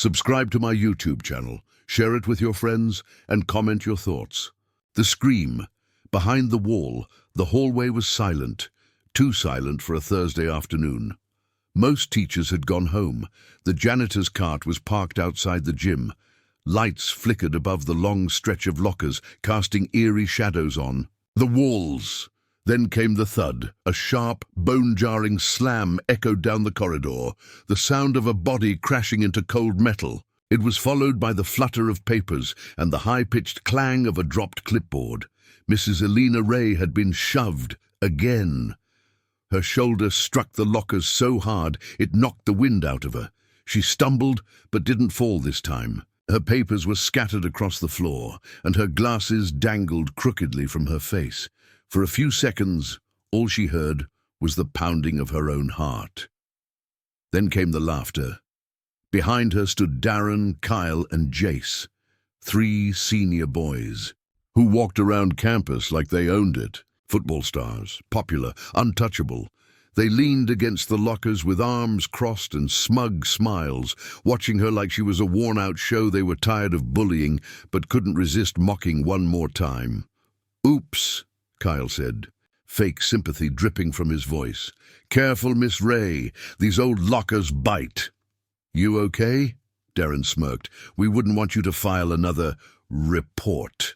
Subscribe to my YouTube channel, share it with your friends, and comment your thoughts. The scream. Behind the wall, the hallway was silent, too silent for a Thursday afternoon. Most teachers had gone home. The janitor's cart was parked outside the gym. Lights flickered above the long stretch of lockers, casting eerie shadows on the walls. Then came the thud. A sharp, bone-jarring slam echoed down the corridor, the sound of a body crashing into cold metal. It was followed by the flutter of papers and the high-pitched clang of a dropped clipboard. Mrs. Elena Ray had been shoved again. Her shoulder struck the lockers so hard it knocked the wind out of her. She stumbled, but didn't fall this time. Her papers were scattered across the floor, and her glasses dangled crookedly from her face. For a few seconds, all she heard was the pounding of her own heart. Then came the laughter. Behind her stood Darren, Kyle, and Jace, 3 senior boys, who walked around campus like they owned it. Football stars, popular, untouchable. They leaned against the lockers with arms crossed and smug smiles, watching her like she was a worn-out show they were tired of bullying, but couldn't resist mocking one more time. "Oops," Kyle said, fake sympathy dripping from his voice. "Careful, Miss Ray, these old lockers bite." "You okay?" Darren smirked. "We wouldn't want you to file another report."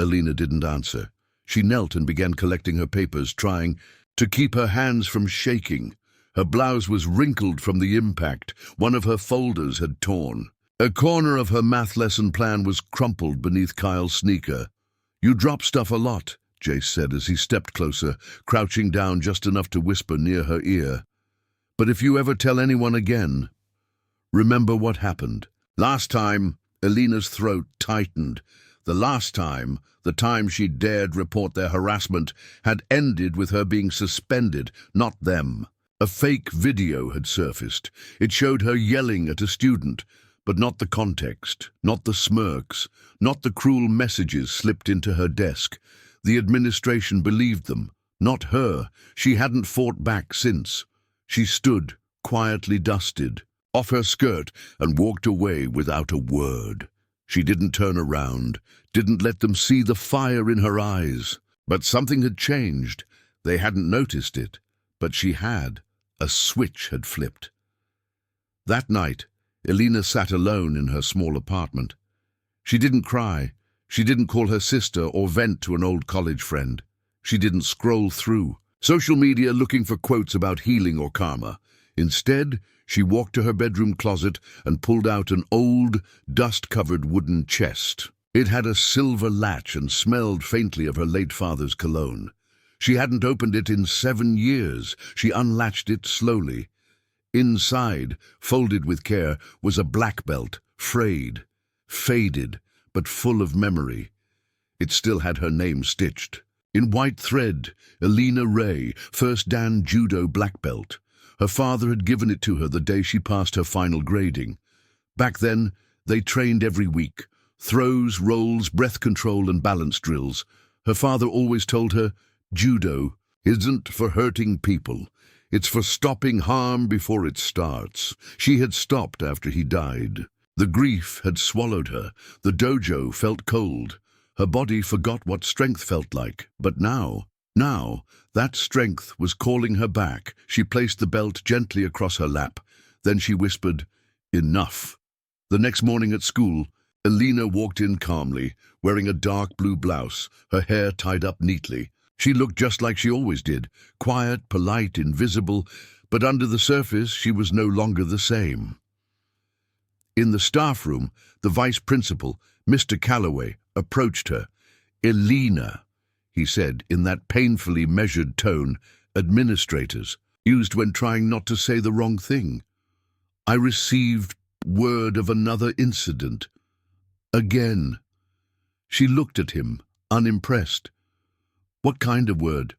Elena didn't answer. She knelt and began collecting her papers, trying to keep her hands from shaking. Her blouse was wrinkled from the impact. One of her folders had torn. A corner of her math lesson plan was crumpled beneath Kyle's sneaker. "You drop stuff a lot," Jace said as he stepped closer, crouching down just enough to whisper near her ear. "But if you ever tell anyone again, remember what happened." Last time, Elena's throat tightened. The last time, the time she dared report their harassment, had ended with her being suspended, not them. A fake video had surfaced. It showed her yelling at a student, but not the context, not the smirks, not the cruel messages slipped into her desk. The administration believed them, not her. She hadn't fought back since. She stood, quietly dusted, off her skirt, and walked away without a word. She didn't turn around, didn't let them see the fire in her eyes. But something had changed. They hadn't noticed it, but she had. A switch had flipped. That night, Elena sat alone in her small apartment. She didn't cry. She didn't call her sister or vent to an old college friend. She didn't scroll through social media looking for quotes about healing or karma. Instead, she walked to her bedroom closet and pulled out an old, dust-covered wooden chest. It had a silver latch and smelled faintly of her late father's cologne. She hadn't opened it in 7 years. She unlatched it slowly. Inside, folded with care, was a black belt, frayed, faded, but full of memory. It still had her name stitched. In white thread, Elena Ray, first Dan Judo black belt. Her father had given it to her the day she passed her final grading. Back then, they trained every week. Throws, rolls, breath control, and balance drills. Her father always told her, "Judo isn't for hurting people. It's for stopping harm before it starts." She had stopped after he died. The grief had swallowed her. The dojo felt cold. Her body forgot what strength felt like. But now, that strength was calling her back. She placed the belt gently across her lap. Then she whispered, "Enough." The next morning at school, Elena walked in calmly, wearing a dark blue blouse, her hair tied up neatly. She looked just like she always did, quiet, polite, invisible, but under the surface she was no longer the same. In the staff room, the vice principal, Mr. Calloway, approached her. "Elena," he said in that painfully measured tone administrators used when trying not to say the wrong thing. "I received word of another incident. Again." She looked at him, unimpressed. "What kind of word?"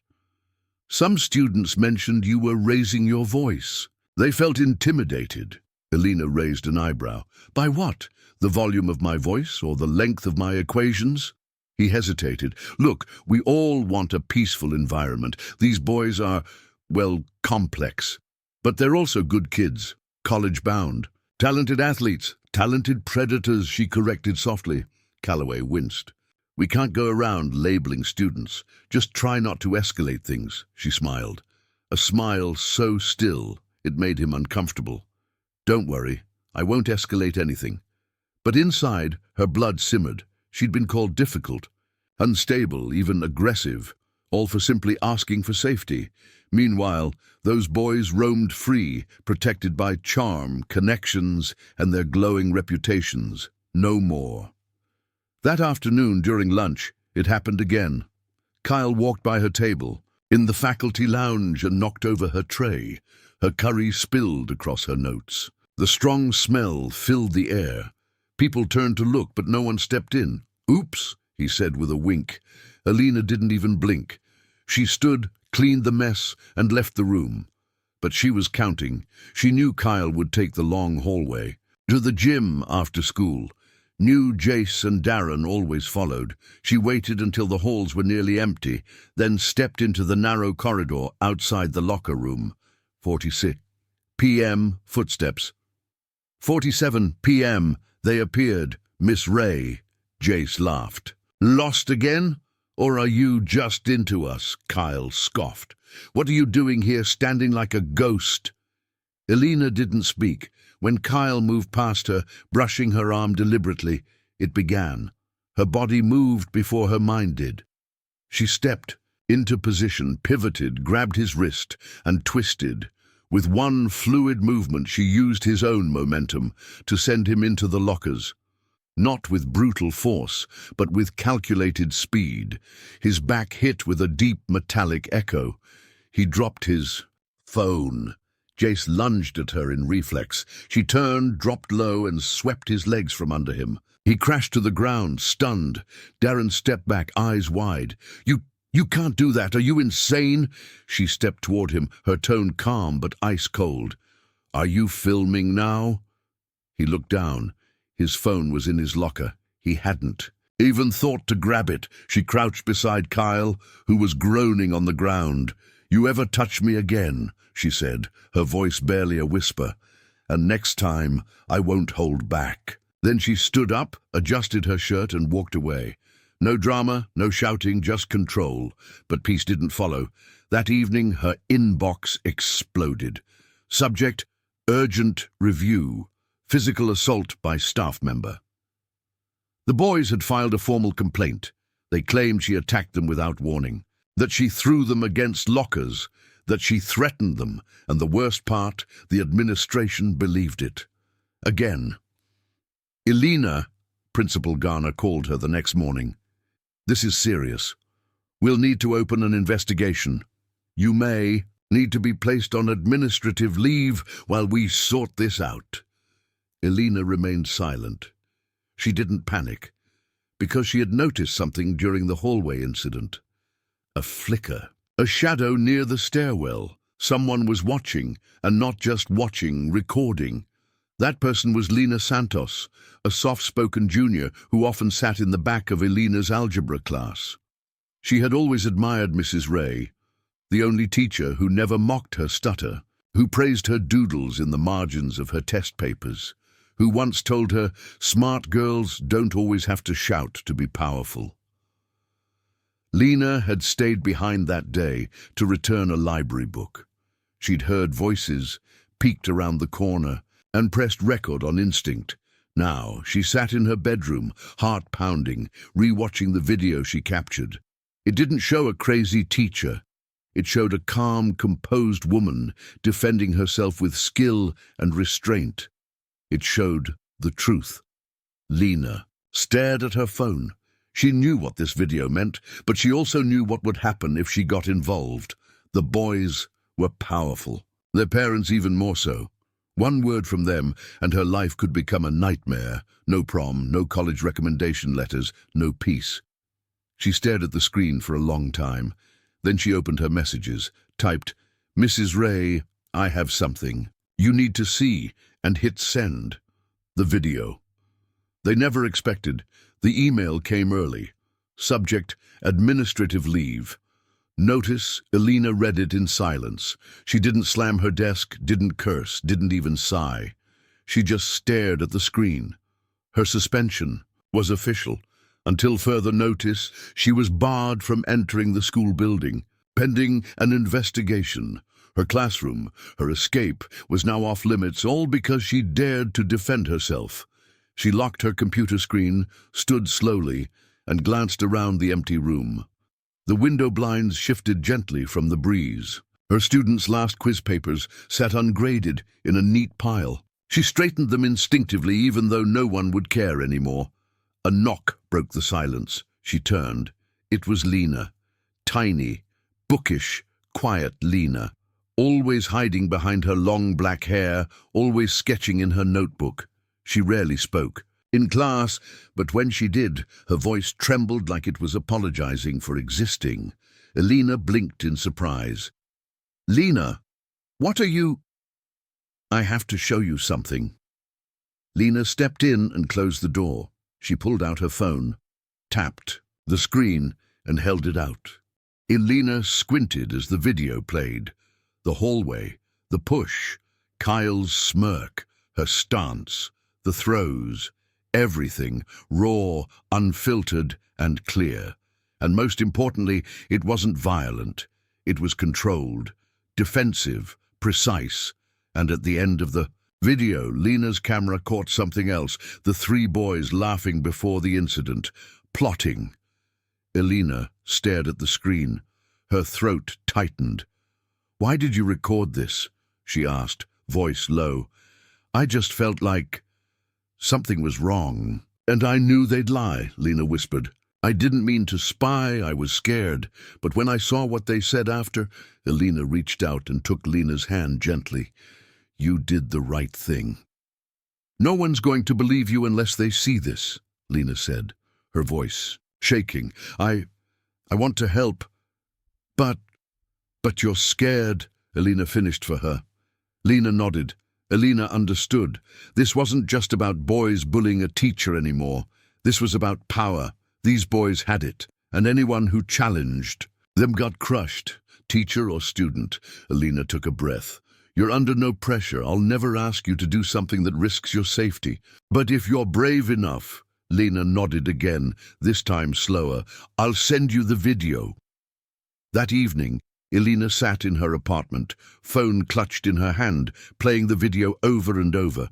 "Some students mentioned you were raising your voice. They felt intimidated." Elena raised an eyebrow. "By what? The volume of my voice or the length of my equations?" He hesitated. "Look, we all want a peaceful environment. These boys are, well, complex. But they're also good kids, college-bound. Talented athletes, talented predators, she corrected softly. Calloway winced. We can't go around labeling students. Just try not to escalate things, she smiled. A smile so still, it made him uncomfortable. Don't worry, I won't escalate anything. But inside, her blood simmered. She'd been called difficult, unstable, even aggressive, all for simply asking for safety. Meanwhile, those boys roamed free, protected by charm, connections, and their glowing reputations. No more. That afternoon during lunch, it happened again. Kyle walked by her table, in the faculty lounge, and knocked over her tray. Her curry spilled across her notes. The strong smell filled the air. People turned to look, but no one stepped in. Oops, he said with a wink. Alina didn't even blink. She stood, cleaned the mess, and left the room. But she was counting. She knew Kyle would take the long hallway. To the gym after school. Knew Jace and Darren always followed. She waited until the halls were nearly empty, then stepped into the narrow corridor outside the locker room. 46 p.m. Footsteps. 47 p.m. They appeared. Miss Ray. Jace laughed. Lost again? Or are you just into us? Kyle scoffed. What are you doing here, standing like a ghost? Alina didn't speak. When Kyle moved past her, brushing her arm deliberately, it began. Her body moved before her mind did. She stepped into position, pivoted, grabbed his wrist, and twisted. With one fluid movement, she used his own momentum to send him into the lockers. Not with brutal force, but with calculated speed. His back hit with a deep metallic echo. He dropped his phone. Jace lunged at her in reflex. She turned, dropped low, and swept his legs from under him. He crashed to the ground, stunned. Darren stepped back, eyes wide. You can't do that. Are you insane? She stepped toward him, her tone calm but ice cold. Are you filming now? He looked down. His phone was in his locker. He hadn't even thought to grab it. She crouched beside Kyle, who was groaning on the ground. You ever touch me again, she said, her voice barely a whisper. And next time, I won't hold back. Then she stood up, adjusted her shirt, and walked away. No drama, no shouting, just control. But peace didn't follow. That evening, her inbox exploded. Subject, urgent review. Physical assault by staff member. The boys had filed a formal complaint. They claimed she attacked them without warning, that she threw them against lockers, that she threatened them, and the worst part, the administration believed it. Again. Alina, Principal Garner called her the next morning. This is serious. We'll need to open an investigation. You may need to be placed on administrative leave while we sort this out. Alina remained silent. She didn't panic, because she had noticed something during the hallway incident. A flicker, a shadow near the stairwell. Someone was watching, and not just watching, recording. That person was Lena Santos, a soft-spoken junior who often sat in the back of Alina's algebra class. She had always admired Mrs. Ray, the only teacher who never mocked her stutter, who praised her doodles in the margins of her test papers, who once told her, smart girls don't always have to shout to be powerful. Lena had stayed behind that day to return a library book. She'd heard voices, peeked around the corner, and pressed record on instinct. Now she sat in her bedroom, heart pounding, rewatching the video she captured. It didn't show a crazy teacher. It showed a calm, composed woman defending herself with skill and restraint. It showed the truth. Lena stared at her phone. She knew what this video meant, but she also knew what would happen if she got involved. The boys were powerful, their parents even more so. One word from them, and her life could become a nightmare. No prom, no college recommendation letters, no peace. She stared at the screen for a long time. Then she opened her messages, typed, Mrs. Ray, I have something you need to see, and hit send. The video. They never expected. The email came early. Subject, administrative leave. Notice, Alina read it in silence. She didn't slam her desk, didn't curse, didn't even sigh. She just stared at the screen. Her suspension was official. Until further notice, she was barred from entering the school building, pending an investigation. Her classroom, her escape, was now off limits, all because she dared to defend herself. She locked her computer screen, stood slowly, and glanced around the empty room. The window blinds shifted gently from the breeze. Her students' last quiz papers sat ungraded in a neat pile. She straightened them instinctively, even though no one would care anymore. A knock broke the silence. She turned. It was Lena. Tiny, bookish, quiet Lena. Always hiding behind her long black hair, always sketching in her notebook. She rarely spoke in class, but when she did, her voice trembled like it was apologizing for existing. Elena blinked in surprise. "Lena, what are you—" "I have to show you something." Lena stepped in and closed the door. She pulled out her phone, tapped the screen, and held it out. Elena squinted as the video played. The hallway, the push, Kyle's smirk, her stance, the throws, everything raw, unfiltered, and clear. And most importantly, it wasn't violent. It was controlled, defensive, precise. And at the end of the video, Lena's camera caught something else, the three boys laughing before the incident, plotting. Elena stared at the screen. Her throat tightened. "Why did you record this?" she asked, voice low. "I just felt like something was wrong." "And I knew they'd lie," Lena whispered. "I didn't mean to spy, I was scared. But when I saw what they said after—" Elena reached out and took Lena's hand gently. "You did the right thing." "No one's going to believe you unless they see this," Lena said, her voice shaking. I want to help, but you're scared," Elena finished for her. Lena nodded. Elena understood. This wasn't just about boys bullying a teacher anymore. This was about power. These boys had it, and anyone who challenged them got crushed, teacher or student. Elena took a breath. "You're under no pressure. I'll never ask you to do something that risks your safety. But if you're brave enough—" Lena nodded again, this time slower. "I'll send you the video." That evening, Elena sat in her apartment, phone clutched in her hand, playing the video over and over.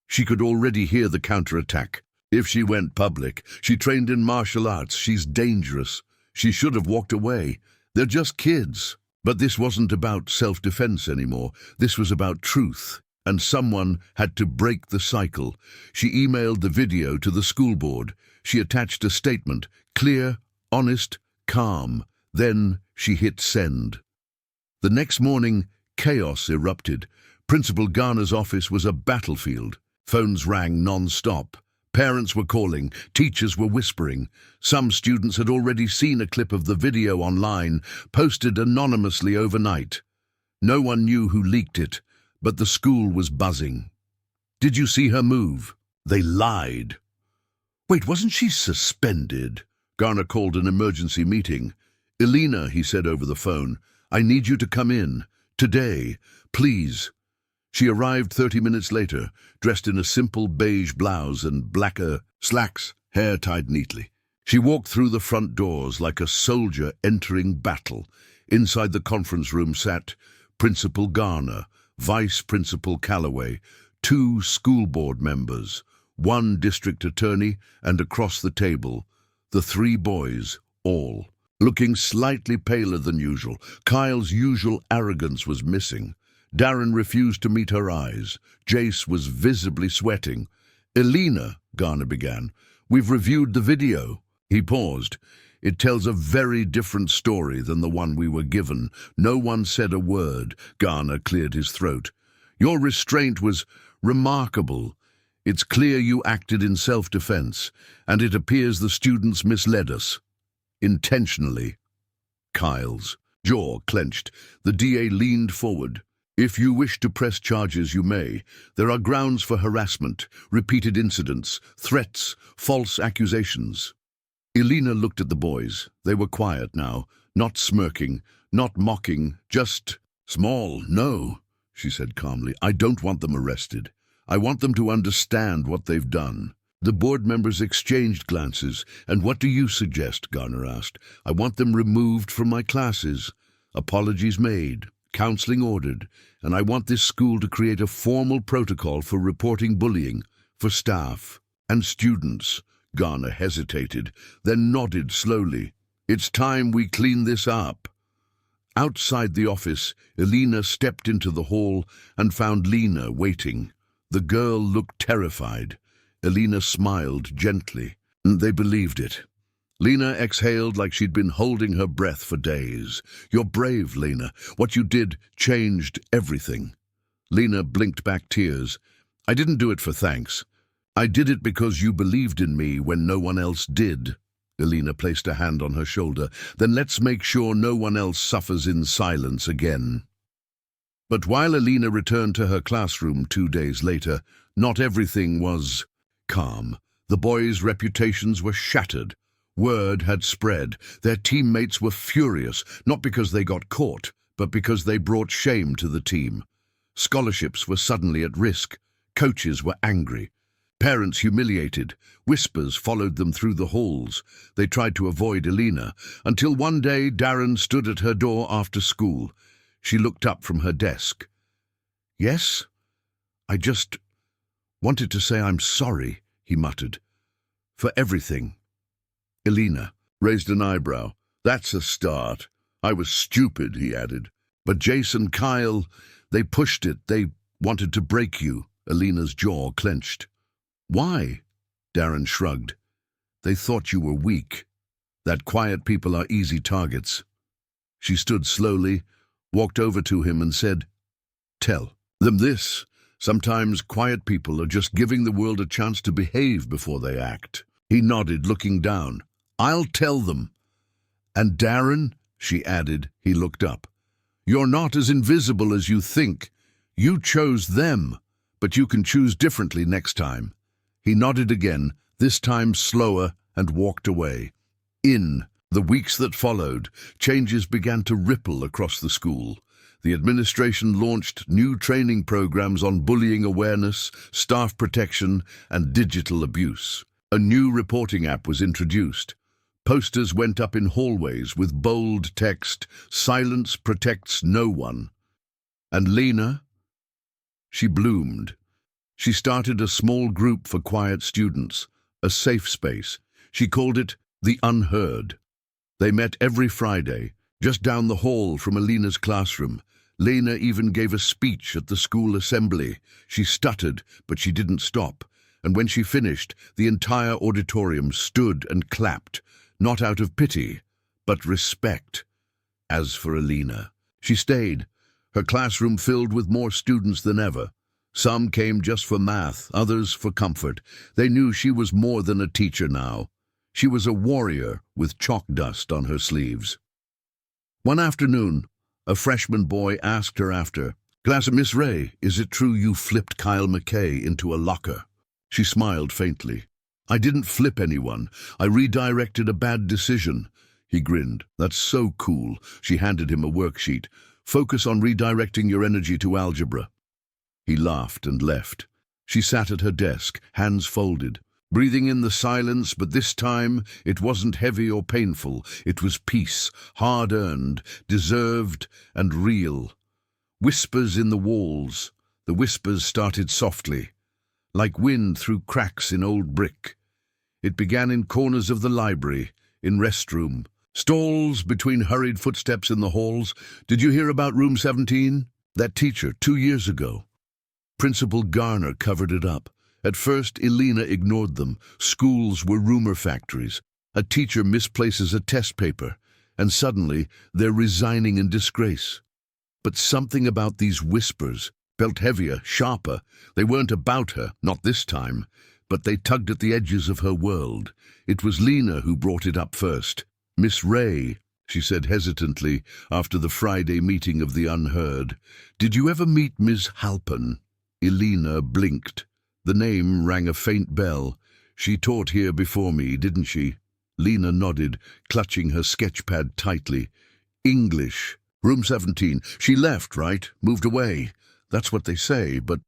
She could already hear the counterattack. If she went public, she trained in martial arts, she's dangerous. She should have walked away. They're just kids. But this wasn't about self-defense anymore. This was about truth. And someone had to break the cycle. She emailed the video to the school board. She attached a statement, clear, honest, calm. Then she hit send. The next morning, chaos erupted. Principal Garner's office was a battlefield. Phones rang non-stop. Parents were calling, teachers were whispering. Some students had already seen a clip of the video online, posted anonymously overnight. No one knew who leaked it, but the school was buzzing. "Did you see her move?" They lied. "Wait, wasn't she suspended?" Garner called an emergency meeting. "Elena," he said over the phone, "I need you to come in. Today. Please." She arrived 30 minutes later, dressed in a simple beige blouse and black slacks, hair tied neatly. She walked through the front doors like a soldier entering battle. Inside the conference room sat Principal Garner, Vice Principal Calloway, 2 school board members, 1 district attorney, and across the table, the 3 boys, all looking slightly paler than usual. Kyle's usual arrogance was missing. Darren refused to meet her eyes. Jace was visibly sweating. "Elena," Garner began, "we've reviewed the video." He paused. "It tells a very different story than the one we were given." No one said a word. Garner cleared his throat. "Your restraint was remarkable. It's clear you acted in self-defense, and it appears the students misled us. Intentionally." Kyle's jaw clenched. The DA leaned forward. "If you wish to press charges, you may. There are grounds for harassment, repeated incidents, threats, false accusations." Elena looked at the boys. They were quiet now, not smirking, not mocking, just small. "No," she said calmly. "I don't want them arrested. I want them to understand what they've done." The board members exchanged glances. "And what do you suggest?" Garner asked. "I want them removed from my classes. Apologies made, counseling ordered, and I want this school to create a formal protocol for reporting bullying for staff and students." Garner hesitated, then nodded slowly. "It's time we clean this up." Outside the office, Elena stepped into the hall and found Lena waiting. The girl looked terrified. Elena smiled gently. They believed it. Lena exhaled like she'd been holding her breath for days. "You're brave, Lena. What you did changed everything." Lena blinked back tears. "I didn't do it for thanks. I did it because you believed in me when no one else did." Elena placed a hand on her shoulder. "Then let's make sure no one else suffers in silence again." But while Elena returned to her classroom 2 days later, not everything was calm. The boys' reputations were shattered. Word had spread. Their teammates were furious, not because they got caught, but because they brought shame to the team. Scholarships were suddenly at risk. Coaches were angry. Parents humiliated. Whispers followed them through the halls. They tried to avoid Elena, until one day Darren stood at her door after school. She looked up from her desk. "Yes? I just wanted to say I'm sorry," he muttered, "for everything." Elena raised an eyebrow. "That's a start. I was stupid," he added. "But Jason, Kyle, they pushed it. They wanted to break you." Elena's jaw clenched. "Why?" Darren shrugged. "They thought you were weak. That quiet people are easy targets." She stood slowly, walked over to him and said, "Tell them this. Sometimes quiet people are just giving the world a chance to behave before they act." He nodded, looking down. "I'll tell them." "And Darren," she added, he looked up. "You're not as invisible as you think. You chose them, but you can choose differently next time." He nodded again, this time slower, and walked away. In the weeks that followed, changes began to ripple across the school. The administration launched new training programs on bullying awareness, staff protection, and digital abuse. A new reporting app was introduced. Posters went up in hallways with bold text, "Silence protects no one." And Lena? She bloomed. She started a small group for quiet students, a safe space. She called it the Unheard. They met every Friday, just down the hall from Elena's classroom. Lena even gave a speech at the school assembly. She stuttered, but she didn't stop. And when she finished, the entire auditorium stood and clapped, not out of pity, but respect. As for Elena, she stayed, her classroom filled with more students than ever. Some came just for math, others for comfort. They knew she was more than a teacher now. She was a warrior with chalk dust on her sleeves. One afternoon, a freshman boy asked her after, "Miss Ray, is it true you flipped Kyle McKay into a locker?" She smiled faintly. "I didn't flip anyone. I redirected a bad decision." He grinned. "That's so cool." She handed him a worksheet. "Focus on redirecting your energy to algebra." He laughed and left. She sat at her desk, hands folded, breathing in the silence, but this time it wasn't heavy or painful. It was peace, hard-earned, deserved, and real. Whispers in the walls. The whispers started softly, like wind through cracks in old brick. It began in corners of the library, in restroom, stalls between hurried footsteps in the halls. "Did you hear about room 17? That teacher, 2 years ago." Principal Garner covered it up. At first, Elena ignored them. Schools were rumor factories. A teacher misplaces a test paper, and suddenly they're resigning in disgrace. But something about these whispers felt heavier, sharper. They weren't about her, not this time, but they tugged at the edges of her world. It was Lena who brought it up first. "Miss Ray," she said hesitantly after the Friday meeting of the Unheard, "did you ever meet Miss Halpin?" Elena blinked. The name rang a faint bell. "She taught here before me, didn't she?" Lena nodded, clutching her sketchpad tightly. "English. Room 17. She left, right? Moved away. That's what they say, but..."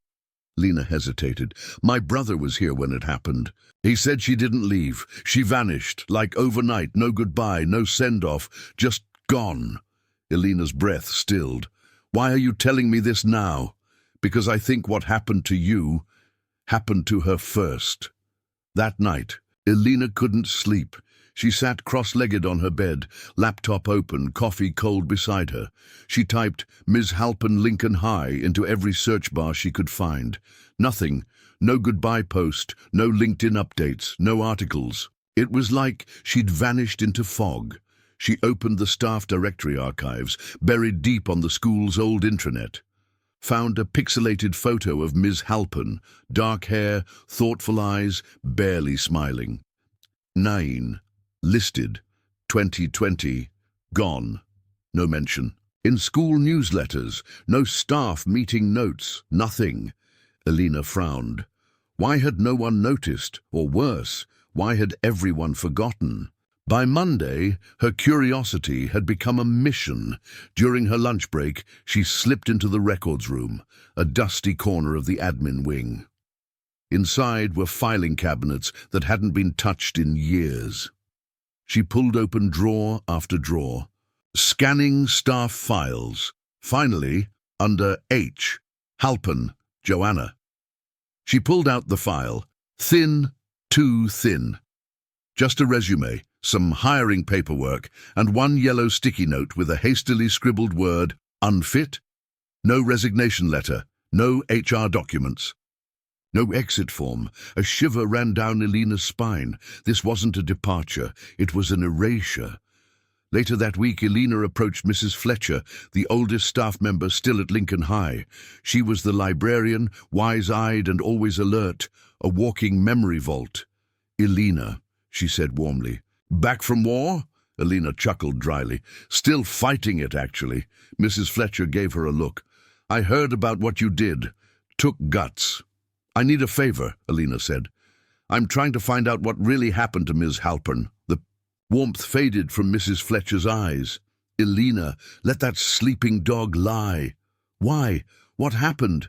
Lena hesitated. My brother was here when it happened. He said she didn't leave. She vanished, like overnight, no goodbye, no send-off, just gone. Elena's breath stilled. Why are you telling me this now? Because I think what happened to you happened to her first. That night, Elena couldn't sleep. She sat cross-legged on her bed, laptop open, coffee cold beside her. She typed Ms. Halpin Lincoln High into every search bar she could find. Nothing. No goodbye post, no LinkedIn updates, no articles. It was like she'd vanished into fog. She opened the staff directory archives, buried deep on the school's old intranet. Found a pixelated photo of Ms. Halpin, dark hair, thoughtful eyes, barely smiling. 9. Listed. 2020. Gone. No mention. In school newsletters, no staff meeting notes, nothing. Elena frowned. Why had no one noticed? Or worse, why had everyone forgotten? By Monday, her curiosity had become a mission. During her lunch break, she slipped into the records room, a dusty corner of the admin wing. Inside were filing cabinets that hadn't been touched in years. She pulled open drawer after drawer, scanning staff files. Finally, under H, Halpin, Joanna. She pulled out the file, thin, too thin. Just a resume, some hiring paperwork, and one yellow sticky note with a hastily scribbled word, unfit. No resignation letter, no HR documents. No exit form. A shiver ran down Elena's spine. This wasn't a departure, it was an erasure. Later that week, Elena approached Mrs. Fletcher, the oldest staff member still at Lincoln High. She was the librarian, wise-eyed and always alert, a walking memory vault. Elena, she said warmly. Back from war? Elena chuckled dryly. Still fighting it, actually. Mrs. Fletcher gave her a look. I heard about what you did. Took guts. I need a favor, Elena said. I'm trying to find out what really happened to Ms. Halpern. The warmth faded from Mrs. Fletcher's eyes. Elena, let that sleeping dog lie. Why? What happened?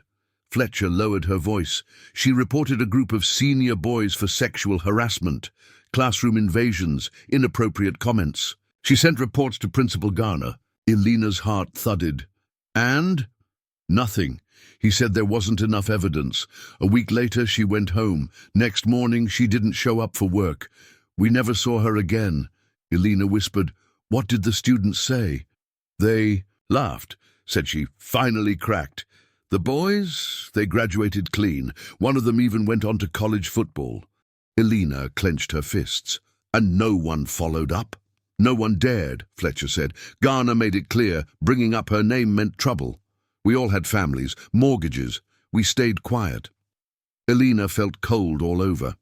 Fletcher lowered her voice. She reported a group of senior boys for sexual harassment, classroom invasions, inappropriate comments. She sent reports to Principal Garner. Elena's heart thudded. And? Nothing. He said there wasn't enough evidence. A week later, she went home. Next morning, she didn't show up for work. We never saw her again. Elena whispered, What did the students say? They laughed, said she, finally cracked. The boys, they graduated clean. One of them even went on to college football. Elena clenched her fists. And no one followed up? No one dared, Fletcher said. Garner made it clear, bringing up her name meant trouble. We all had families, mortgages. We stayed quiet. Elena felt cold all over.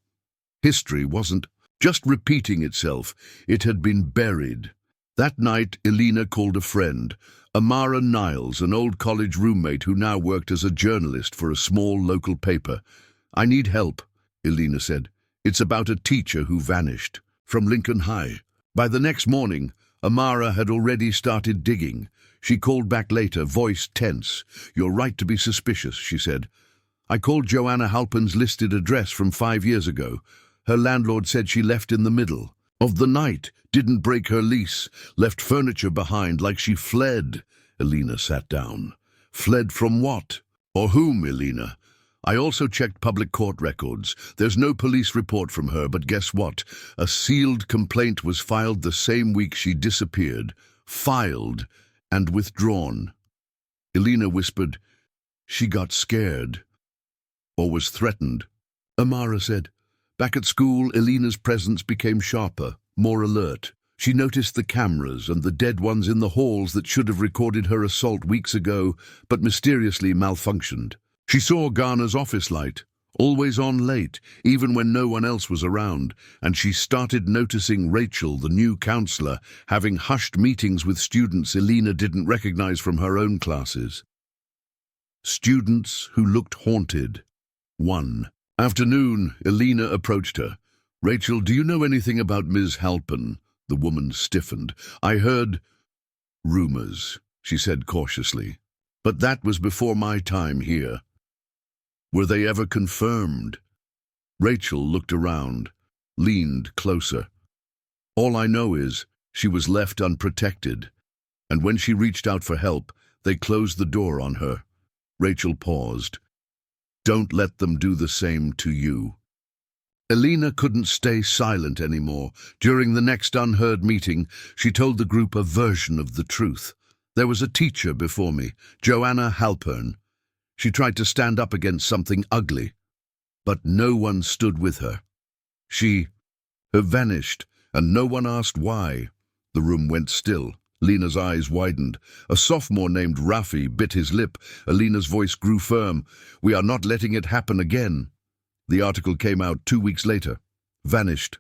History wasn't just repeating itself. It had been buried. That night, Elena called a friend, Amara Niles, an old college roommate who now worked as a journalist for a small local paper. I need help, Elena said. It's about a teacher who vanished from Lincoln High. By the next morning, Amara had already started digging. She called back later, voice tense. You're right to be suspicious, she said. I called Joanna Halpin's listed address from 5 years ago. Her landlord said she left in the middle of the night, didn't break her lease, left furniture behind like she fled. Elena sat down. Fled from what? Or whom, Elena? I also checked public court records. There's no police report from her, but guess what? A sealed complaint was filed the same week she disappeared. Filed and withdrawn. Elena whispered, She got scared. Or was threatened. Amara said. Back at school, Elena's presence became sharper, more alert. She noticed the cameras and the dead ones in the halls that should have recorded her assault weeks ago, but mysteriously malfunctioned. She saw Garner's office light, always on late, even when no one else was around, and she started noticing Rachel, the new counselor, having hushed meetings with students Elena didn't recognize from her own classes. Students who looked haunted. 1. Afternoon, Elena approached her. Rachel, do you know anything about Ms. Halpin? The woman stiffened. I heard rumors, she said cautiously. But that was before my time here. Were they ever confirmed? Rachel looked around, leaned closer. All I know is she was left unprotected, and when she reached out for help, they closed the door on her. Rachel paused. Don't let them do the same to you. Elena couldn't stay silent anymore. During the next unheard meeting, she told the group a version of the truth. There was a teacher before me, Joanna Halpern. She tried to stand up against something ugly, but no one stood with her. She vanished, and no one asked why. The room went still. Lena's eyes widened. A sophomore named Rafi bit his lip. Elena's voice grew firm. We are not letting it happen again. The article came out 2 weeks later. Vanished.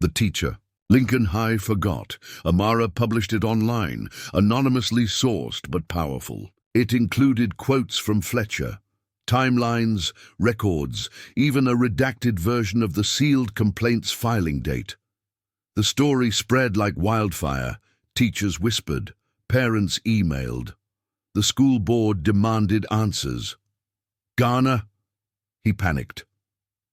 The teacher. Lincoln High forgot. Amara published it online, anonymously sourced but powerful. It included quotes from Fletcher, timelines, records, even a redacted version of the sealed complaint's filing date. The story spread like wildfire. Teachers whispered. Parents emailed. The school board demanded answers. Garner? He panicked.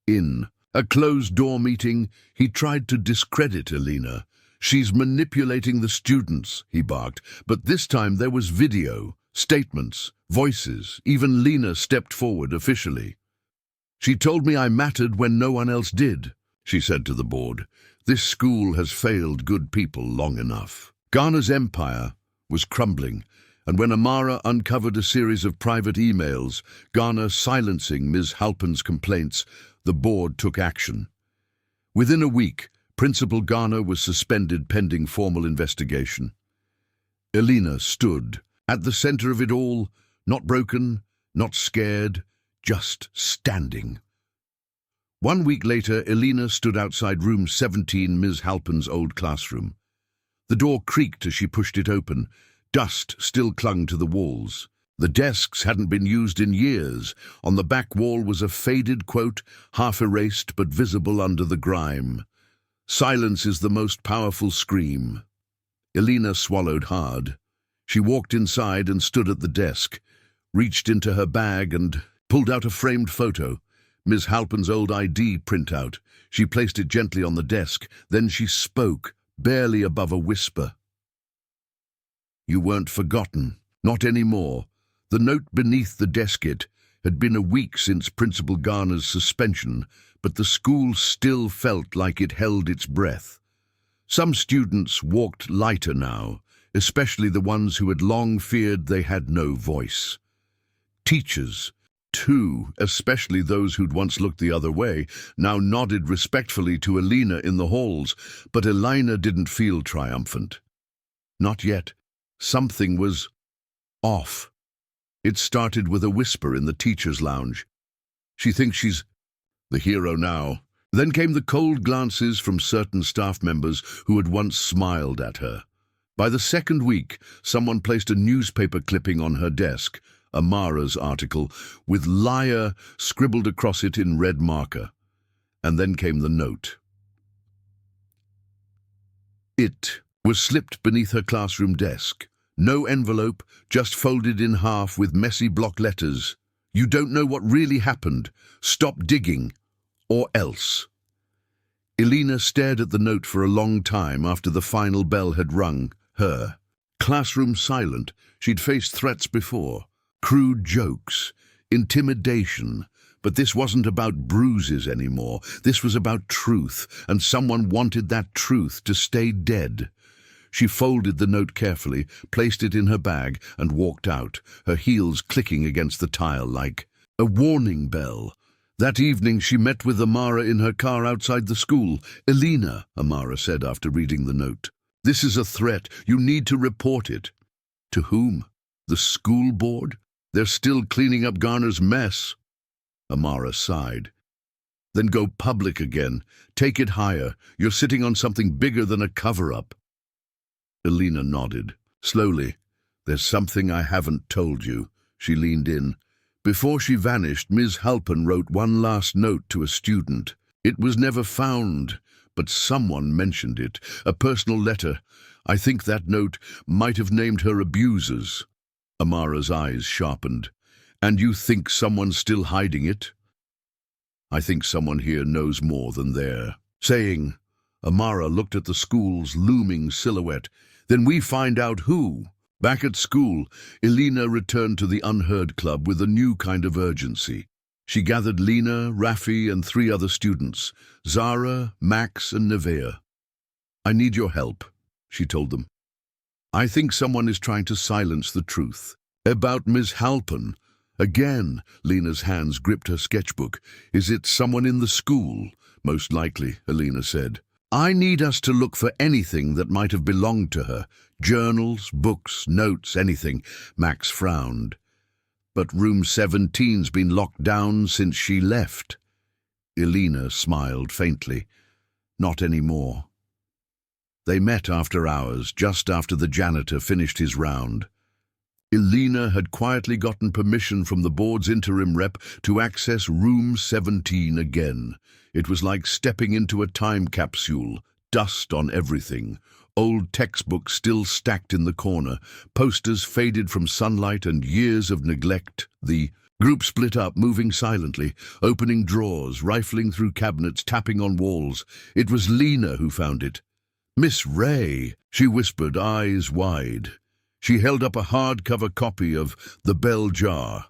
In a closed-door meeting, he tried to discredit Elena. She's manipulating the students, he barked, but this time there was video, statements, voices. Even Lena stepped forward officially. She told me I mattered when no one else did, she said to the board. This school has failed good people long enough. Garner's empire was crumbling, and when Amara uncovered a series of private emails, Garner silencing Ms. Halpern's complaints, the board took action. Within a week, Principal Garner was suspended pending formal investigation. Elena stood at the center of it all, not broken, not scared, just standing. 1 week later, Elena stood outside room 17, Ms. Halpern's old classroom. The door creaked as she pushed it open. Dust still clung to the walls. The desks hadn't been used in years. On the back wall was a faded quote, half erased but visible under the grime. Silence is the most powerful scream. Elena swallowed hard. She walked inside and stood at the desk, reached into her bag and pulled out a framed photo. Ms. Halpern's old ID printout. She placed it gently on the desk. Then she spoke, barely above a whisper. You weren't forgotten. Not anymore. The note beneath the deskit had been a week since Principal Garner's suspension, but the school still felt like it held its breath. Some students walked lighter now, especially the ones who had long feared they had no voice. Teachers, too, especially those who'd once looked the other way, now nodded respectfully to Elena in the halls, but Elena didn't feel triumphant. Not yet. Something was off. It started with a whisper in the teacher's lounge. She thinks she's the hero now. Then came the cold glances from certain staff members who had once smiled at her. By the second week, someone placed a newspaper clipping on her desk, Amara's article, with liar scribbled across it in red marker. And then came the note. It was slipped beneath her classroom desk. No envelope, just folded in half with messy block letters. You don't know what really happened. Stop digging, or else. Elena stared at the note for a long time after the final bell had rung. Her classroom silent. She'd faced threats before. Crude jokes, intimidation. But this wasn't about bruises anymore. This was about truth, and someone wanted that truth to stay dead. She folded the note carefully, placed it in her bag, and walked out, her heels clicking against the tile like a warning bell. That evening she met with Amara in her car outside the school. Elena, Amara said after reading the note. This is a threat. You need to report it. To whom? The school board? They're still cleaning up Garner's mess. Amara sighed. Then go public again. Take it higher. You're sitting on something bigger than a cover-up. Elena nodded. Slowly. There's something I haven't told you. She leaned in. Before she vanished, Ms. Halpern wrote one last note to a student. It was never found, but someone mentioned it. A personal letter. I think that note might have named her abusers. Amara's eyes sharpened. And you think someone's still hiding it? I think someone here knows more than they're saying. Amara looked at the school's looming silhouette. Then we find out who. Back at school, Elena returned to the Unheard Club with a new kind of urgency. She gathered Lena, Rafi, and 3 other students, Zara, Max, and Nevea. I need your help, she told them. I think someone is trying to silence the truth. About Ms. Halpin. Again, Lena's hands gripped her sketchbook. Is it someone in the school? Most likely, Elena said. I need us to look for anything that might have belonged to her. Journals, books, notes, anything. Max frowned. But room 17's been locked down since she left. Elena smiled faintly. Not anymore. They met after hours, just after the janitor finished his round. Elena had quietly gotten permission from the board's interim rep to access room 17 again. It was like stepping into a time capsule, dust on everything. Old textbooks still stacked in the corner, posters faded from sunlight and years of neglect. The group split up, moving silently, opening drawers, rifling through cabinets, tapping on walls. It was Lena who found it. Miss Ray, she whispered, eyes wide. She held up a hardcover copy of The Bell Jar.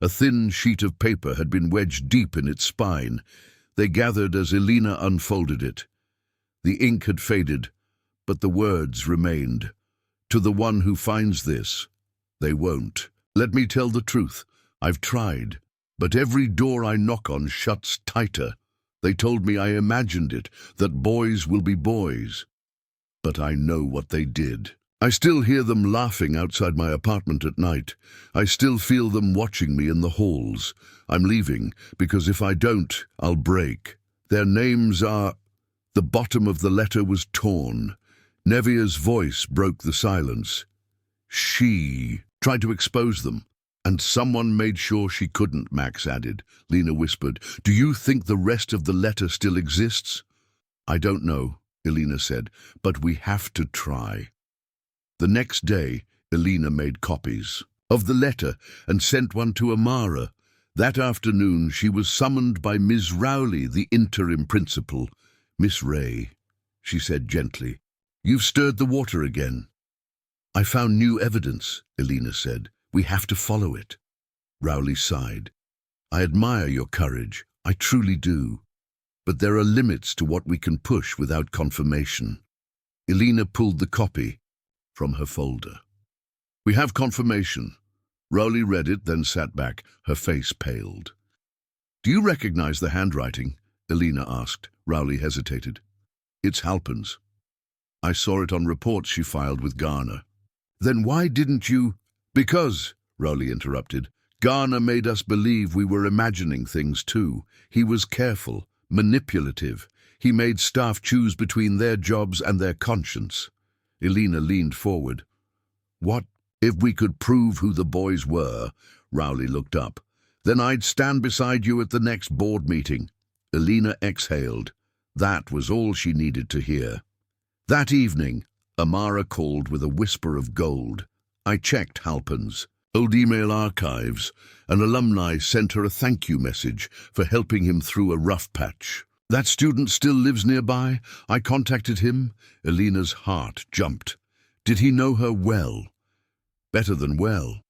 A thin sheet of paper had been wedged deep in its spine. They gathered as Elena unfolded it. The ink had faded, but the words remained. To the one who finds this, they won't. Let me tell the truth. I've tried, but every door I knock on shuts tighter. They told me I imagined it, that boys will be boys. But I know what they did. I still hear them laughing outside my apartment at night. I still feel them watching me in the halls. I'm leaving, because if I don't, I'll break. Their names are... The bottom of the letter was torn. Nevia's voice broke the silence. She tried to expose them, and someone made sure she couldn't, Max added. Lena whispered, Do you think the rest of the letter still exists? I don't know, Elena said, but we have to try. The next day, Elena made copies of the letter and sent one to Amara. That afternoon, she was summoned by Ms. Rowley, the interim principal. Miss Ray, she said gently, you've stirred the water again. I found new evidence, Elena said. We have to follow it. Rowley sighed. I admire your courage. I truly do. But there are limits to what we can push without confirmation. Elena pulled the copy from her folder. We have confirmation. Rowley read it, then sat back. Her face paled. Do you recognize the handwriting? Elena asked. Rowley hesitated. It's Halpin's. I saw it on reports she filed with Garner. Then why didn't you... Because, Rowley interrupted, Garner made us believe we were imagining things too. He was careful, manipulative. He made staff choose between their jobs and their conscience. Elena leaned forward. What if we could prove who the boys were? Rowley looked up. Then I'd stand beside you at the next board meeting. Elena exhaled. That was all she needed to hear. That evening, Amara called with a whisper of gold. I checked Halpin's old email archives. An alumni sent her a thank you message for helping him through a rough patch. That student still lives nearby. I contacted him. Elena's heart jumped. Did he know her well? Better than well.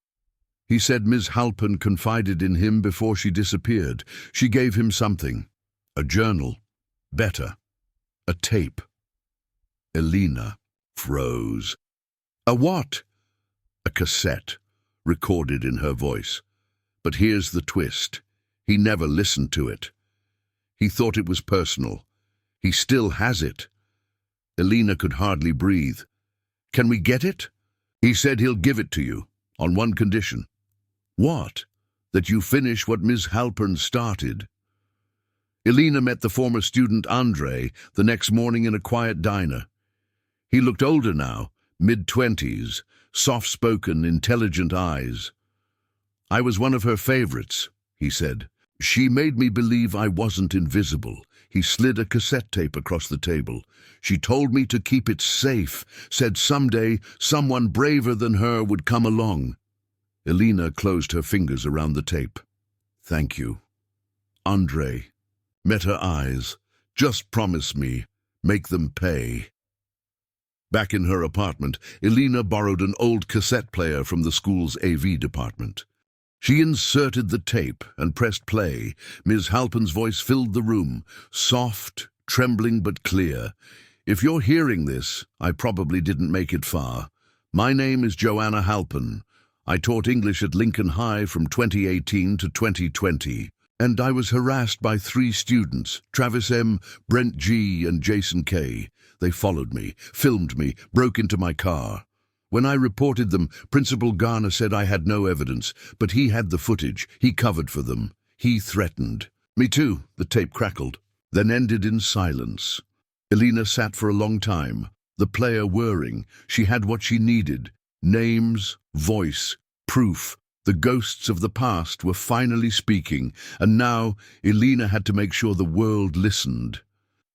He said Ms. Halpin confided in him before she disappeared. She gave him something. A journal. Better. A tape. Elena froze. A what? A cassette, recorded in her voice. But here's the twist. He never listened to it. He thought it was personal. He still has it. Elena could hardly breathe. Can we get it? He said he'll give it to you, on one condition. What? That you finish what Ms. Halpern started. Elena met the former student Andre the next morning in a quiet diner. He looked older now, mid-20s, soft-spoken, intelligent eyes. I was one of her favorites, he said. She made me believe I wasn't invisible. He slid a cassette tape across the table. She told me to keep it safe, said someday someone braver than her would come along. Elena closed her fingers around the tape. Thank you. Andre, met her eyes. Just promise me. Make them pay. Back in her apartment, Elena borrowed an old cassette player from the school's AV department. She inserted the tape and pressed play. Ms. Halpin's voice filled the room, soft, trembling but clear. If you're hearing this, I probably didn't make it far. My name is Joanna Halpin. I taught English at Lincoln High from 2018 to 2020, and I was harassed by 3 students, Travis M., Brent G., and Jason K. They followed me, filmed me, broke into my car. When I reported them, Principal Garner said I had no evidence, but he had the footage. He covered for them. He threatened. Me too, the tape crackled, then ended in silence. Elena sat for a long time, the player whirring. She had what she needed. Names, voice, proof. The ghosts of the past were finally speaking, and now Elena had to make sure the world listened.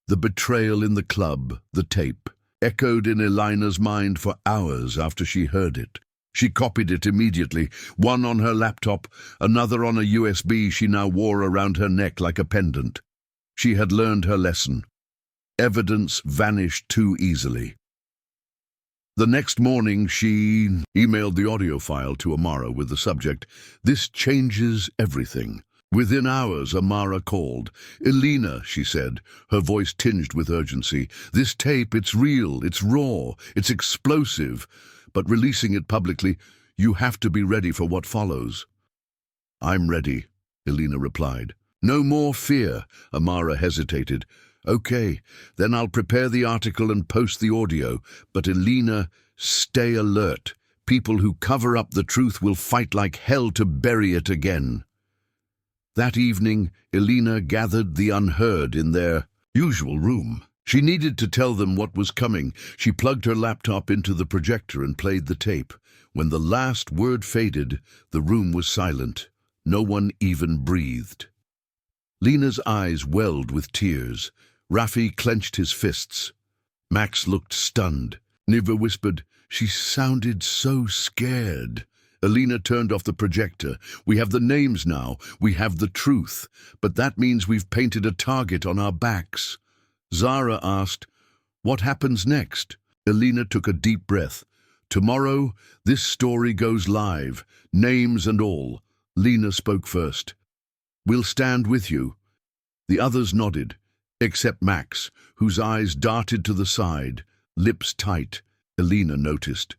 The betrayal in the club, the tape, echoed in Elena's mind for hours after she heard it. She copied it immediately, one on her laptop, another on a USB she now wore around her neck like a pendant. She had learned her lesson. Evidence vanished too easily. The next morning, she emailed the audio file to Amara with the subject, "This changes everything." Within hours, Amara called. "Elena," she said, her voice tinged with urgency, "this tape, it's real, it's raw, it's explosive, but releasing it publicly, you have to be ready for what follows." "I'm ready," Elena replied. "No more fear," Amara hesitated. "Okay, then I'll prepare the article and post the audio, but Elena, stay alert. People who cover up the truth will fight like hell to bury it again." That evening, Elena gathered the unheard in their usual room. She needed to tell them what was coming. She plugged her laptop into the projector and played the tape. When the last word faded, the room was silent. No one even breathed. Lena's eyes welled with tears. Rafi clenched his fists. Max looked stunned. Niva whispered, "She sounded so scared." Elena turned off the projector. "We have the names now. We have the truth. But that means we've painted a target on our backs." Zara asked, "What happens next?" Elena took a deep breath. "Tomorrow, this story goes live, names and all." Lena spoke first. "We'll stand with you." The others nodded, except Max, whose eyes darted to the side, lips tight. Elena noticed.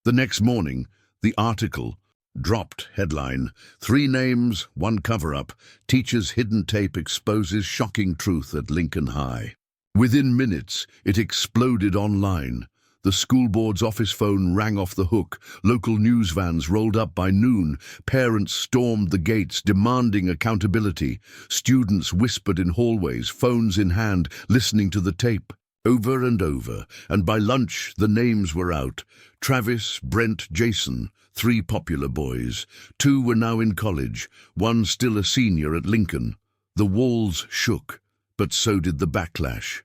The next morning, the article dropped. Headline, 3 names, 1 cover-up. Teacher's hidden tape exposes shocking truth at Lincoln High. Within minutes, it exploded online. The school board's office phone rang off the hook. Local news vans rolled up by noon. Parents stormed the gates, demanding accountability. Students whispered in hallways, phones in hand, listening to the tape. Over and over, and by lunch the names were out. Travis, Brent, Jason, 3 popular boys. 2 were now in college, 1 still a senior at Lincoln. The walls shook, but so did the backlash.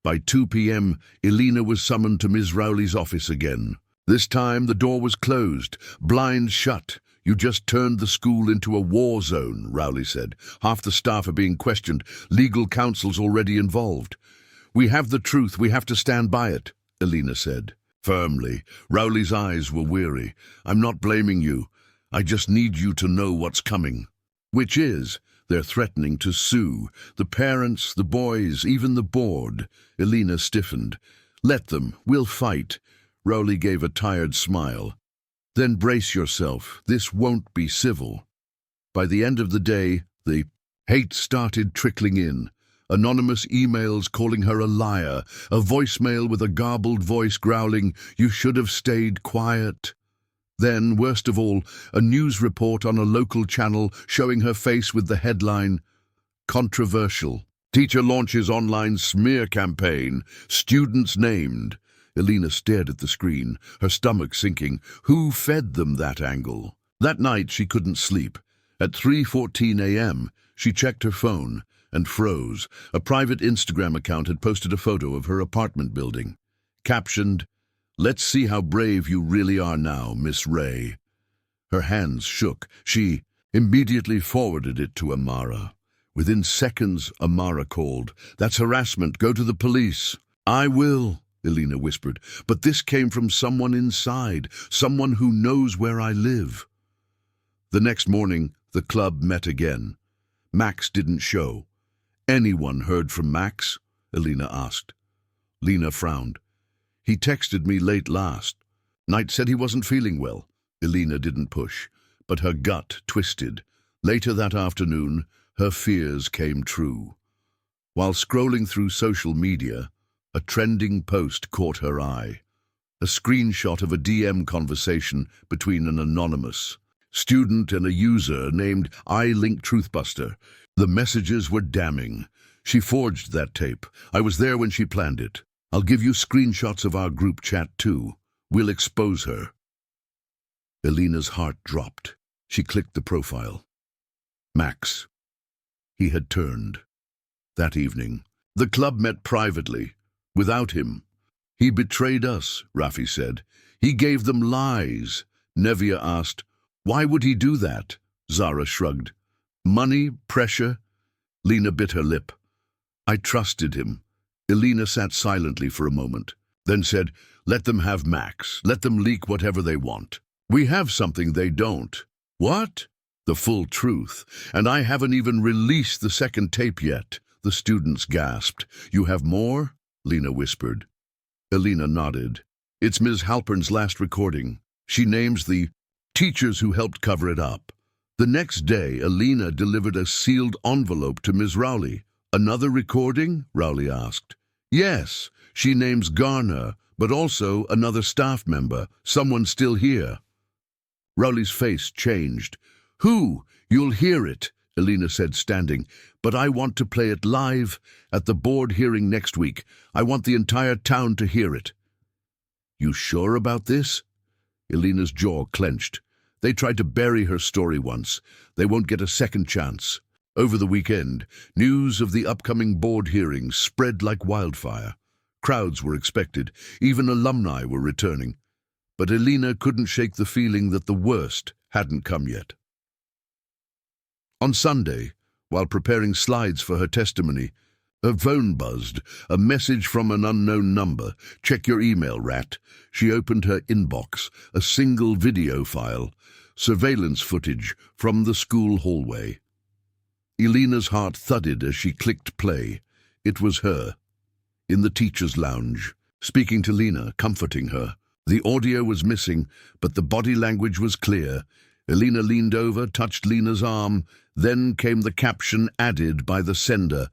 By 2 p.m., Elena was summoned to Ms. Rowley's office again. This time the door was closed, blinds shut. "You just turned the school into a war zone," Rowley said. "Half the staff are being questioned. Legal counsel's already involved." "We have the truth. We have to stand by it," Elena said. Firmly. Rowley's eyes were weary. "I'm not blaming you. I just need you to know what's coming." "Which is?" "They're threatening to sue. The parents, the boys, even the board." Elena stiffened. "Let them. We'll fight." Rowley gave a tired smile. "Then brace yourself. This won't be civil." By the end of the day, the hate started trickling in. Anonymous emails calling her a liar, a voicemail with a garbled voice growling, "You should have stayed quiet." Then, worst of all, a news report on a local channel showing her face with the headline, "Controversial. Teacher launches online smear campaign. Students named." Elena stared at the screen, her stomach sinking. Who fed them that angle? That night she couldn't sleep. At 3:14 a.m., she checked her phone and froze. A private Instagram account had posted a photo of her apartment building. Captioned, "Let's see how brave you really are now, Miss Ray." Her hands shook. She immediately forwarded it to Amara. Within seconds, Amara called. "That's harassment. Go to the police." "I will," Elena whispered, "but this came from someone inside, someone who knows where I live." The next morning, the club met again. Max didn't show. "Anyone heard from Max?" Elena asked. Lena frowned. "He texted me late last night, said he wasn't feeling well." Elena didn't push, but her gut twisted. Later that afternoon, her fears came true. While scrolling through social media, a trending post caught her eye. A screenshot of a DM conversation between an anonymous student and a user named iLinkTruthbuster. The messages were damning. "She forged that tape. I was there when she planned it. I'll give you screenshots of our group chat too. We'll expose her." Elena's heart dropped. She clicked the profile. Max. He had turned. That evening, the club met privately, without him. "He betrayed us," Rafi said. "He gave them lies." Nevia asked, "Why would he do that?" Zara shrugged. "Money, pressure." Lena bit her lip. "I trusted him." Elena sat silently for a moment, then said, "Let them have Max. Let them leak whatever they want. We have something they don't." "What?" "The full truth. And I haven't even released the second tape yet." The students gasped. "You have more?" Lena whispered. Elena nodded. "It's Ms. Halpern's last recording. She names the teachers who helped cover it up." The next day, Elena delivered a sealed envelope to Ms. Rowley. "Another recording?" Rowley asked. "Yes, she names Garner, but also another staff member, someone still here." Rowley's face changed. "Who? You'll hear it," Elena said, standing. "But I want to play it live at the board hearing next week. I want the entire town to hear it." "You sure about this?" Elena's jaw clenched. They tried to bury her story once. They won't get a second chance. Over the weekend, news of the upcoming board hearings spread like wildfire. Crowds were expected. Even alumni were returning. But Elena couldn't shake the feeling that the worst hadn't come yet. On Sunday, while preparing slides for her testimony, her phone buzzed, a message from an unknown number. "Check your email, rat." She opened her inbox, a single video file, surveillance footage from the school hallway. Elena's heart thudded as she clicked play. It was her, in the teacher's lounge, speaking to Lena, comforting her. The audio was missing, but the body language was clear. Elena leaned over, touched Lena's arm. Then came the caption added by the sender.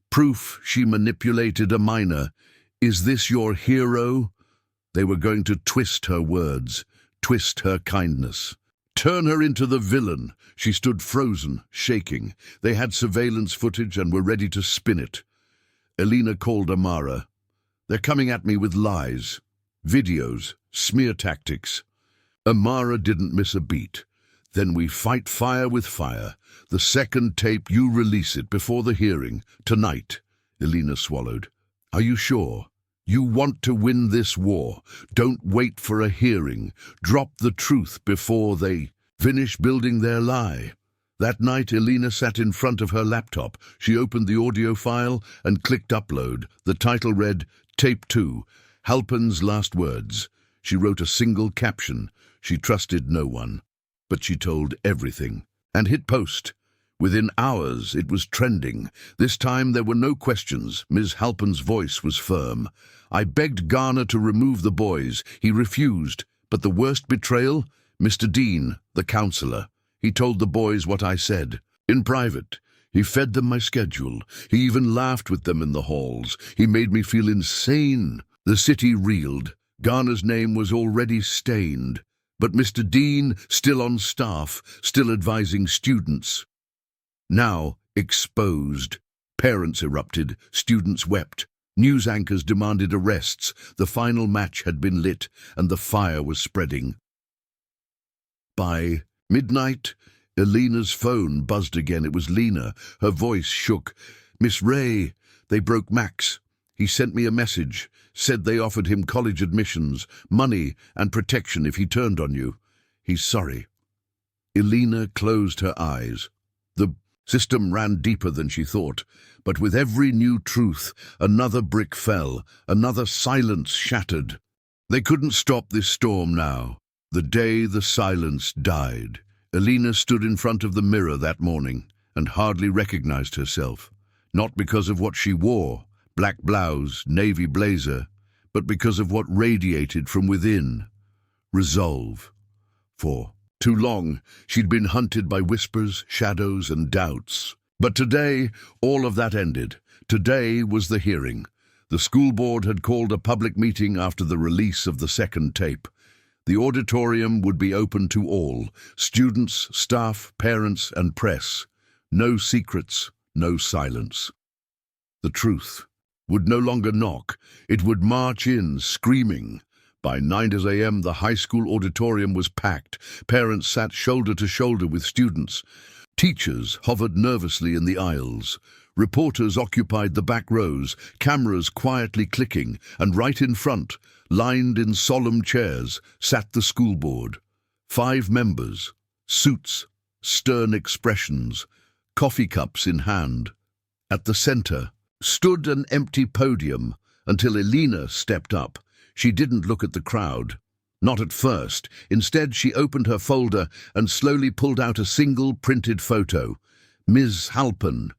"Proof she manipulated a minor. Is this your hero?" They were going to twist her words, twist her kindness. Turn her into the villain. She stood frozen, shaking. They had surveillance footage and were ready to spin it. Elena called Amara. "They're coming at me with lies, videos, smear tactics." Amara didn't miss a beat. "Then we fight fire with fire. The second tape, you release it before the hearing, tonight." Elena swallowed. "Are you sure? You want to win this war. Don't wait for a hearing. Drop the truth before they finish building their lie." That night, Elena sat in front of her laptop. She opened the audio file and clicked upload. The title read, "Tape 2, Halpern's Last Words." She wrote a single caption. She trusted no one. But she told everything. And hit post. Within hours, it was trending. This time there were no questions. Ms. Halpern's voice was firm. "I begged Garner to remove the boys. He refused. But the worst betrayal? Mr. Dean, the counselor. He told the boys what I said. In private. He fed them my schedule. He even laughed with them in the halls. He made me feel insane." The city reeled. Garner's name was already stained. But Mr. Dean, still on staff, still advising students. Now exposed. Parents erupted. Students wept. News anchors demanded arrests. The final match had been lit, and the fire was spreading. By midnight, Elena's phone buzzed again. It was Lena. Her voice shook. "Miss Ray, they broke Max. He sent me a message. Said they offered him college admissions, money, and protection if he turned on you. He's sorry." Elena closed her eyes. The System ran deeper than she thought, but with every new truth, another brick fell, another silence shattered. They couldn't stop this storm now. The day the silence died, Elena stood in front of the mirror that morning and hardly recognized herself, not because of what she wore, black blouse, navy blazer, but because of what radiated from within. Resolve. For too long, she'd been hunted by whispers, shadows, and doubts. But today, all of that ended. Today was the hearing. The school board had called a public meeting after the release of the second tape. The auditorium would be open to all, students, staff, parents, and press. No secrets, no silence. The truth would no longer knock. It would march in, screaming. By 9 a.m., the high school auditorium was packed. Parents sat shoulder to shoulder with students. Teachers hovered nervously in the aisles. Reporters occupied the back rows, cameras quietly clicking, and right in front, lined in solemn chairs, sat the school board. 5 members, suits, stern expressions, coffee cups in hand. At the center stood an empty podium until Elena stepped up. She didn't look at the crowd. Not at first. Instead, she opened her folder and slowly pulled out a single printed photo. Ms. Halpin.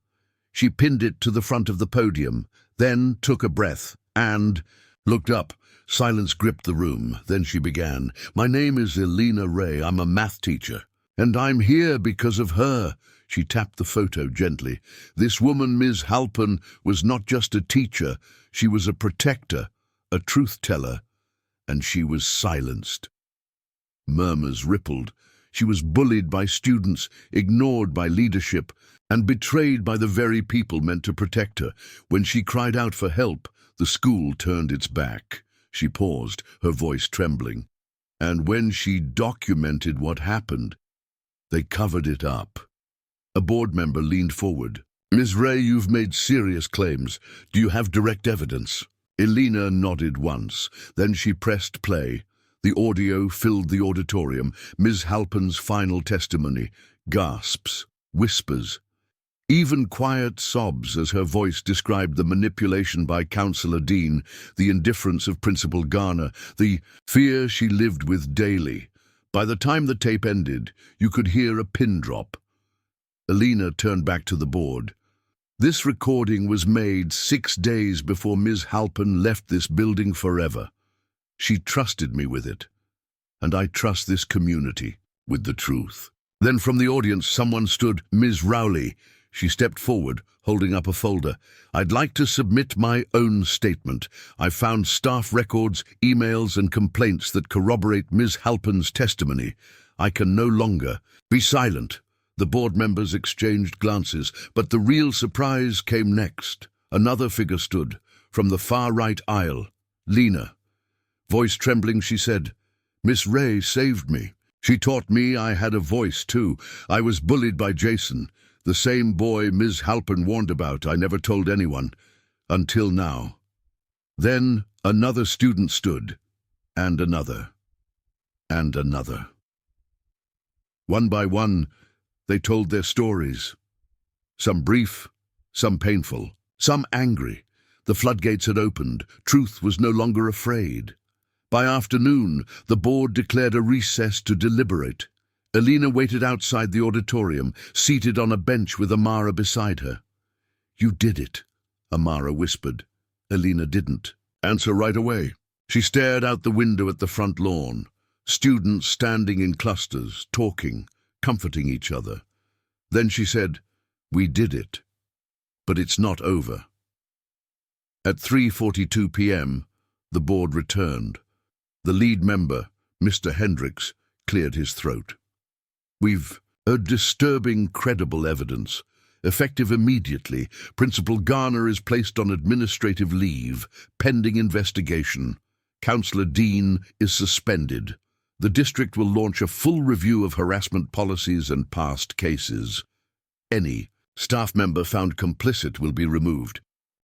She pinned it to the front of the podium, then took a breath and looked up. Silence gripped the room. Then she began. "My name is Elena Ray. I'm a math teacher. And I'm here because of her." She tapped the photo gently. This woman, Ms. Halpin, was not just a teacher. She was a protector, a truth-teller, and she was silenced. Murmurs rippled. She was bullied by students, ignored by leadership, and betrayed by the very people meant to protect her. When she cried out for help, the school turned its back. She paused, her voice trembling. And when she documented what happened, they covered it up. A board member leaned forward. "Ms. Ray, you've made serious claims. Do you have direct evidence?" Elena nodded once. Then she pressed play. The audio filled the auditorium. Ms. Halpin's final testimony. Gasps, whispers, even quiet sobs as her voice described the manipulation by Counselor Dean, the indifference of Principal Garner, the fear she lived with daily. By the time the tape ended, you could hear a pin drop. Elena turned back to the board. "This recording was made 6 days before Ms. Halpin left this building forever. She trusted me with it, and I trust this community with the truth." Then from the audience someone stood. "Ms. Rowley." She stepped forward, holding up a folder. "I'd like to submit my own statement. I found staff records, emails, and complaints that corroborate Ms. Halpin's testimony. I can no longer be silent." The board members exchanged glances, but the real surprise came next. Another figure stood, from the far right aisle. Lena. Voice trembling, she said, "Miss Ray saved me. She taught me I had a voice, too. I was bullied by Jason, the same boy Ms. Halpin warned about. I never told anyone. Until now." Then another student stood, and another, and another. One by one, they told their stories. Some brief, some painful, some angry. The floodgates had opened. Truth was no longer afraid. By afternoon, the board declared a recess to deliberate. Elena waited outside the auditorium, seated on a bench with Amara beside her. "You did it," Amara whispered. Elena didn't answer right away. She stared out the window at the front lawn. Students standing in clusters, talking, comforting each other. Then she said, "We did it, but it's not over." At 3:42 p.m., the board returned. The lead member, Mr. Hendricks, cleared his throat. "We've disturbing credible evidence. Effective immediately. Principal Garner is placed on administrative leave, pending investigation. Counselor Dean is suspended. The district will launch a full review of harassment policies and past cases. Any staff member found complicit will be removed."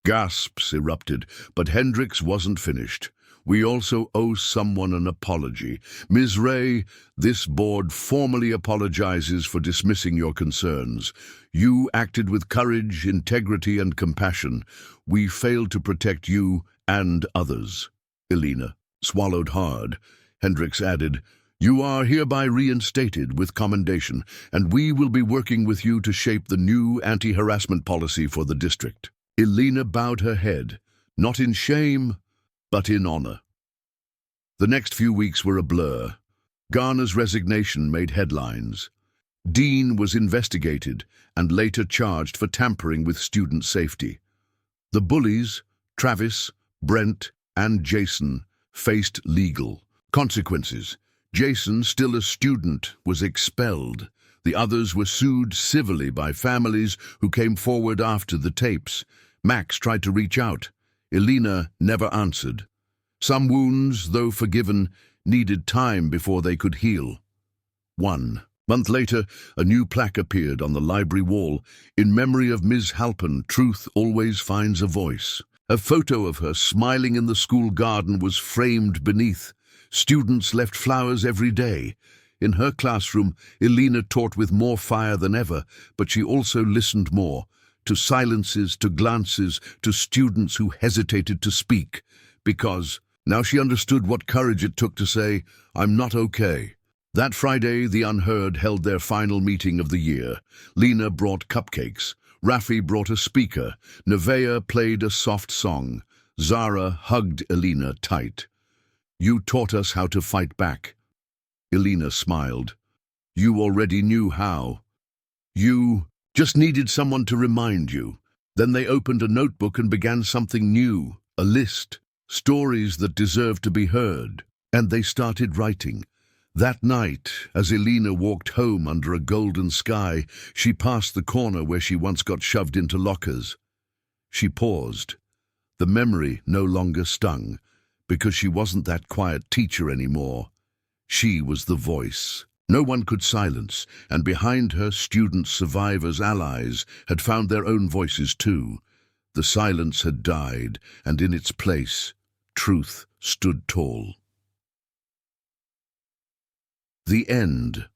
Gasps erupted, but Hendricks wasn't finished. We also owe someone an apology. Ms. Ray, this board formally apologizes for dismissing your concerns. You acted with courage, integrity, and compassion. We failed to protect you and others. Elena swallowed hard. Hendricks added, "You are hereby reinstated with commendation, and we will be working with you to shape the new anti-harassment policy for the district." Elena bowed her head, not in shame, but in honor. The next few weeks were a blur. Garner's resignation made headlines. Dean was investigated and later charged for tampering with student safety. The bullies, Travis, Brent, and Jason, faced legal consequences. Jason, still a student, was expelled. The others were sued civilly by families who came forward after the tapes. Max tried to reach out. Elena never answered. Some wounds, though forgiven, needed time before they could heal. 1 month later, a new plaque appeared on the library wall. In memory of Ms. Halpin, truth always finds a voice. A photo of her smiling in the school garden was framed beneath. Students left flowers every day. In her classroom, Elena taught with more fire than ever, but she also listened more. To silences, to glances, to students who hesitated to speak. Because now she understood what courage it took to say, "I'm not okay." That Friday, the Unheard held their final meeting of the year. Lena brought cupcakes. Rafi brought a speaker. Nevaeh played a soft song. Zara hugged Elena tight. "You taught us how to fight back." Elena smiled. "You already knew how. You just needed someone to remind you." Then they opened a notebook and began something new, a list, stories that deserved to be heard. And they started writing. That night, as Elena walked home under a golden sky, she passed the corner where she once got shoved into lockers. She paused. The memory no longer stung, because she wasn't that quiet teacher anymore. She was the voice no one could silence, and behind her, students, survivors, allies had found their own voices too. The silence had died, and in its place, truth stood tall. The end.